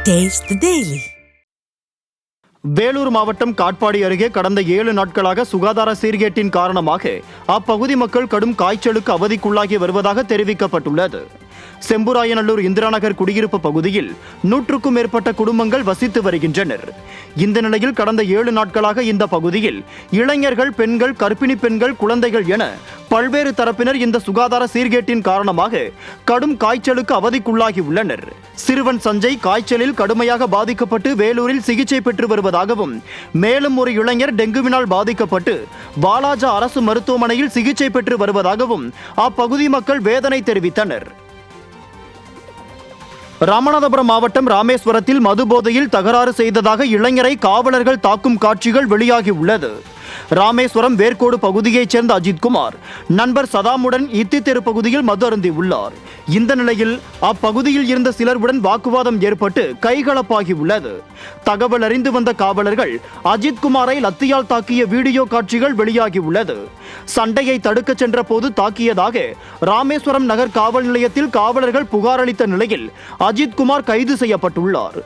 Taste the Daily. Vellore மாவட்டம் காட்பாடி அருகே கடந்த 7 நாட்களாக சுகாதார சீர்கேட்டின் காரணமாக அப்பகுதி மக்கள் கடும் காய்ச்சலுக்கு அவதிக்குள்ளாகி வருவதாக தெரிவிக்கப்பட்டுள்ளது. செம்புராயநல்லூர் இந்திராநகர் குடியிருப்பு பகுதியில் 100க்கும் மேற்பட்ட குடும்பங்கள் வசித்து வருகின்றனர். இந்த நிலையில் கடந்த 7 நாட்களாக இந்த பகுதியில் இளைஞர்கள், பெண்கள், கர்ப்பிணி பெண்கள், குழந்தைகள் என பல்வேறு தரப்பினர் இந்த சுகாதார சீர்கேட்டின் காரணமாக கடும் காய்ச்சலுக்கு அவதிக்குள்ளாகி உள்ளனர். சிறுவன் சஞ்சய் காய்ச்சலில் கடுமையாக பாதிக்கப்பட்டு வேலூரில் சிகிச்சை பெற்று வருவதாகவும், மேலும் ஒரு இளைஞர் டெங்குவினால் பாதிக்கப்பட்டு வாலாஜா அரசு மருத்துவமனையில் சிகிச்சை பெற்று வருவதாகவும் அப்பகுதி மக்கள் வேதனை தெரிவித்தனர். ராமநாதபுரம் மாவட்டம் ராமேஸ்வரத்தில் மதுபோதையில் தகராறு செய்ததாக இளைஞரை காவலர்கள் தாக்கும் காட்சிகள் வெளியாகி உள்ளது. ராமேஸ்வரம் வேர்க்கோடு பகுதியைச் சேர்ந்த அஜித்குமார் நண்பர் சதாமுடன் இத்தி தெரு பகுதியில் மது அருந்தி உள்ளார். இந்த நிலையில் அப்பகுதியில் இருந்த சிலருடன் வாக்குவாதம் ஏற்பட்டு கைகலப்பாகி உள்ளது. தகவல் அறிந்து வந்த காவலர்கள் அஜித்குமாரை லத்தியால் தாக்கிய வீடியோ காட்சிகள் வெளியாகி உள்ளது. சண்டையை தடுக்க சென்ற போது தாக்கியதாக ராமேஸ்வரம் நகர் காவல் நிலையத்தில் காவலர்கள் புகார் அளித்த நிலையில் அஜித்குமார் கைது செய்யப்பட்டுள்ளார்.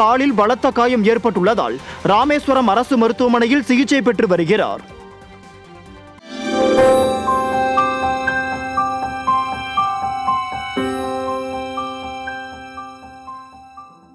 காலில் பலத்த காயம் ஏற்பட்டுள்ளதால் ராமேஸ்வரம் அரசு மருத்துவமனையில் சிகிச்சை பெற்று வருகிறார்.